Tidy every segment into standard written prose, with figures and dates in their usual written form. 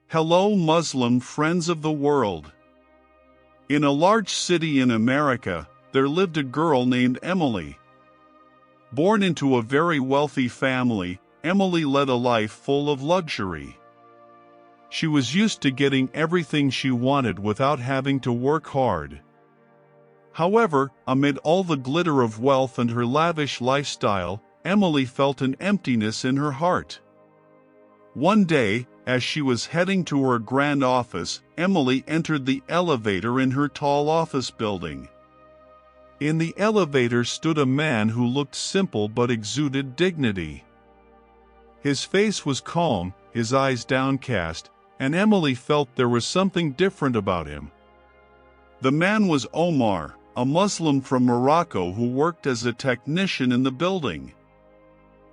Hello Muslim friends of the world. In a large city in America, there lived a girl named Emily. Born into a very wealthy family, Emily led a life full of luxury. She was used to getting everything she wanted without having to work hard. However, amid all the glitter of wealth and her lavish lifestyle, Emily felt an emptiness in her heart. One day, as she was heading to her grand office, Emily entered the elevator in her tall office building. In the elevator stood a man who looked simple but exuded dignity. His face was calm, his eyes downcast, and Emily felt there was something different about him. The man was Omar, a Muslim from Morocco who worked as a technician in the building.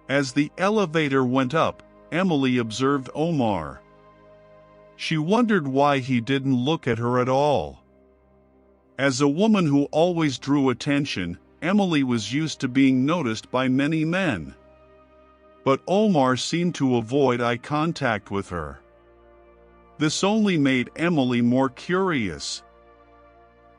As the elevator went up, Emily observed Omar. She wondered why he didn't look at her at all. As a woman who always drew attention, Emily was used to being noticed by many men. But Omar seemed to avoid eye contact with her. This only made Emily more curious.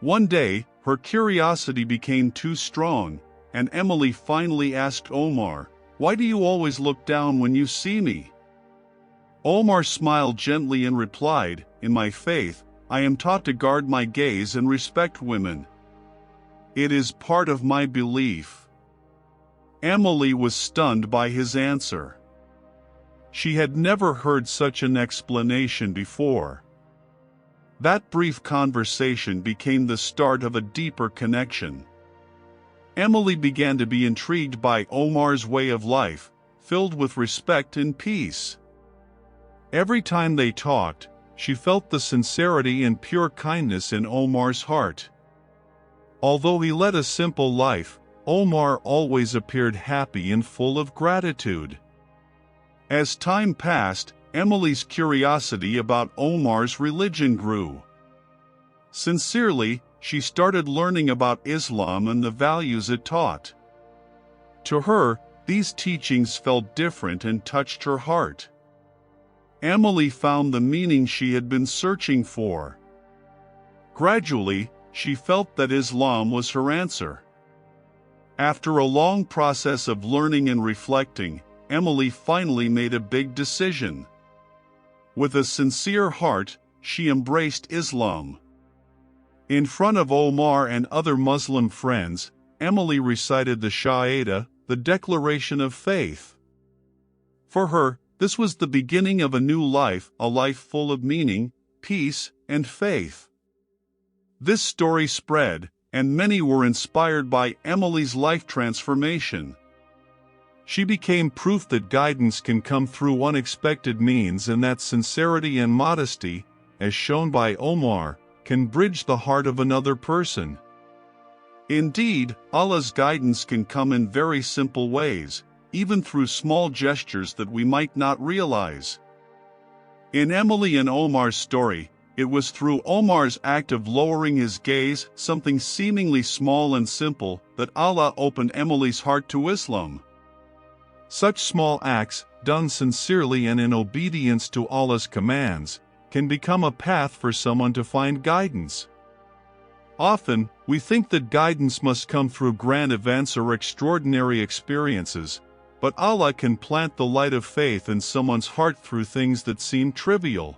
One day, her curiosity became too strong, and Emily finally asked Omar, "Why do you always look down when you see me?" Omar smiled gently and replied, "In my faith, I am taught to guard my gaze and respect women. It is part of my belief." Emily was stunned by his answer. She had never heard such an explanation before. That brief conversation became the start of a deeper connection. Emily began to be intrigued by Omar's way of life, filled with respect and peace. Every time they talked, she felt the sincerity and pure kindness in Omar's heart. Although he led a simple life, Omar always appeared happy and full of gratitude. As time passed, Emily's curiosity about Omar's religion grew. Sincerely, she started learning about Islam and the values it taught. To her, these teachings felt different and touched her heart. Emily found the meaning she had been searching for. Gradually, she felt that Islam was her answer. After a long process of learning and reflecting, Emily finally made a big decision. With a sincere heart, she embraced Islam. In front of Omar and other Muslim friends, Emily recited the shahadah, the declaration of faith. For her, this was the beginning of a new life, a life full of meaning, peace, and faith. This story spread, and many were inspired by Emily's life transformation. She became proof that guidance can come through unexpected means and that sincerity and modesty, as shown by Omar, can bridge the heart of another person. Indeed, Allah's guidance can come in very simple ways, even through small gestures that we might not realize. In Emily and Omar's story, it was through Omar's act of lowering his gaze, something seemingly small and simple, that Allah opened Emily's heart to Islam. Such small acts, done sincerely and in obedience to Allah's commands, can become a path for someone to find guidance. Often, we think that guidance must come through grand events or extraordinary experiences, but Allah can plant the light of faith in someone's heart through things that seem trivial.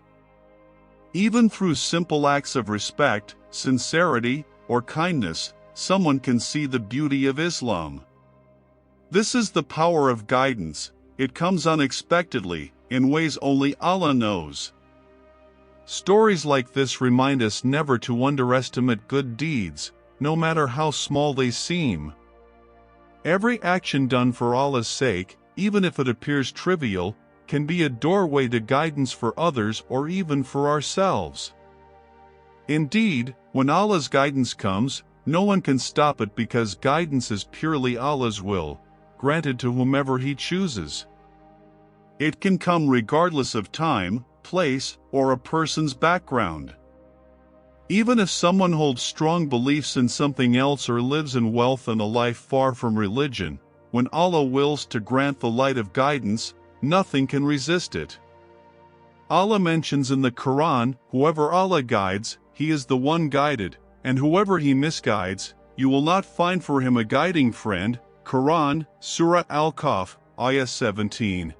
Even through simple acts of respect, sincerity, or kindness, someone can see the beauty of Islam. This is the power of guidance. It comes unexpectedly, in ways only Allah knows. Stories like this remind us never to underestimate good deeds, no matter how small they seem. Every action done for Allah's sake, even if it appears trivial, can be a doorway to guidance for others or even for ourselves. Indeed, when Allah's guidance comes, no one can stop it because guidance is purely Allah's will, granted to whomever He chooses. It can come regardless of time, place, or a person's background. Even if someone holds strong beliefs in something else or lives in wealth and a life far from religion, when Allah wills to grant the light of guidance, nothing can resist it. Allah mentions in the Quran, whoever Allah guides, he is the one guided, and whoever he misguides, you will not find for him a guiding friend. Quran, Surah Al-Kahf, Ayah 17.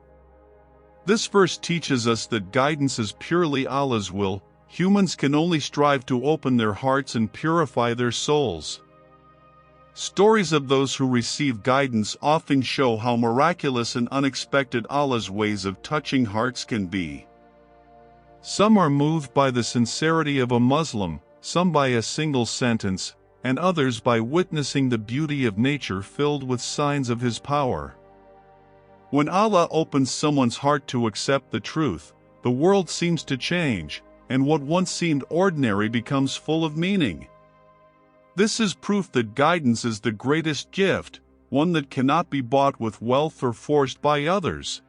This verse teaches us that guidance is purely Allah's will. Humans can only strive to open their hearts and purify their souls. Stories of those who receive guidance often show how miraculous and unexpected Allah's ways of touching hearts can be. Some are moved by the sincerity of a Muslim, some by a single sentence, and others by witnessing the beauty of nature filled with signs of His power. When Allah opens someone's heart to accept the truth, the world seems to change, and what once seemed ordinary becomes full of meaning. This is proof that guidance is the greatest gift, one that cannot be bought with wealth or forced by others.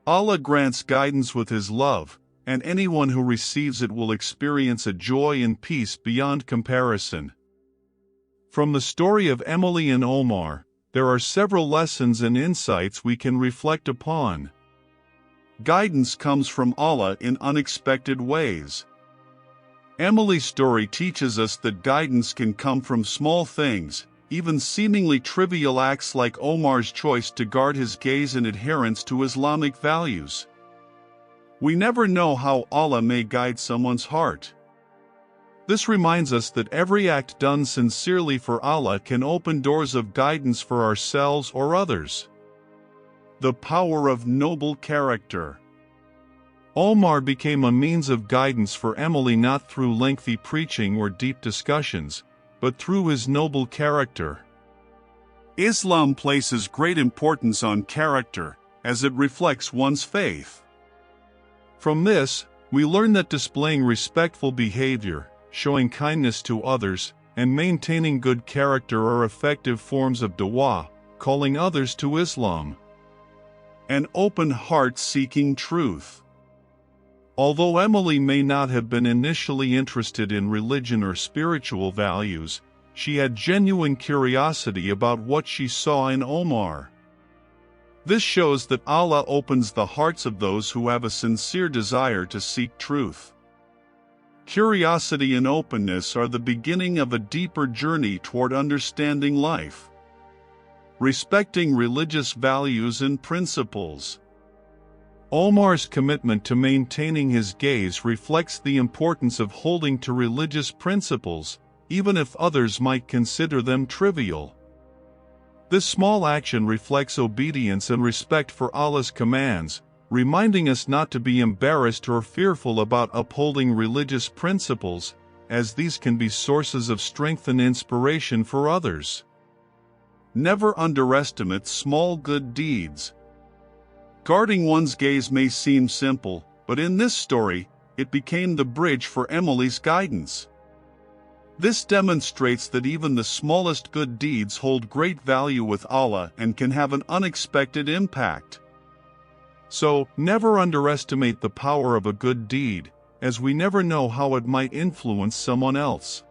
Allah grants guidance with His love, and anyone who receives it will experience a joy and peace beyond comparison. From the story of Emily and Omar, there are several lessons and insights we can reflect upon. Guidance comes from Allah in unexpected ways. Emily's story teaches us that guidance can come from small things, even seemingly trivial acts like Omar's choice to guard his gaze and adherence to Islamic values. We never know how Allah may guide someone's heart. This reminds us that every act done sincerely for Allah can open doors of guidance for ourselves or others. The power of noble character. Omar became a means of guidance for Emily not through lengthy preaching or deep discussions, but through his noble character. Islam places great importance on character, as it reflects one's faith. From this, we learn that displaying respectful behavior, showing kindness to others, and maintaining good character are effective forms of dawah, calling others to Islam. An open heart seeking truth. Although Emily may not have been initially interested in religion or spiritual values, she had genuine curiosity about what she saw in Omar. This shows that Allah opens the hearts of those who have a sincere desire to seek truth. Curiosity and openness are the beginning of a deeper journey toward understanding life. Respecting religious values and principles. Omar's commitment to maintaining his gaze reflects the importance of holding to religious principles, even if others might consider them trivial. This small action reflects obedience and respect for Allah's commands, reminding us not to be embarrassed or fearful about upholding religious principles, as these can be sources of strength and inspiration for others. Never underestimate small good deeds. Guarding one's gaze may seem simple, but in this story, it became the bridge for Emily's guidance. This demonstrates that even the smallest good deeds hold great value with Allah and can have an unexpected impact. So, never underestimate the power of a good deed, as we never know how it might influence someone else.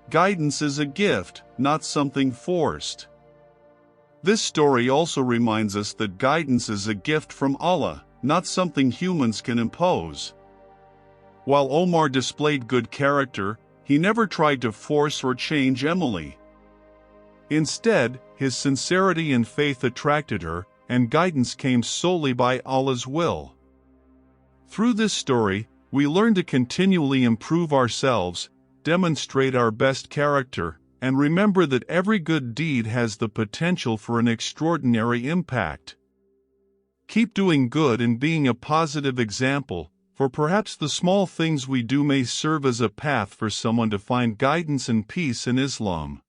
Guidance is a gift, not something forced. This story also reminds us that guidance is a gift from Allah, not something humans can impose. While Omar displayed good character, he never tried to force or change Emily. Instead, his sincerity and faith attracted her, and guidance came solely by Allah's will. Through this story, we learn to continually improve ourselves, demonstrate our best character, and remember that every good deed has the potential for an extraordinary impact. Keep doing good and being a positive example, for perhaps the small things we do may serve as a path for someone to find guidance and peace in Islam.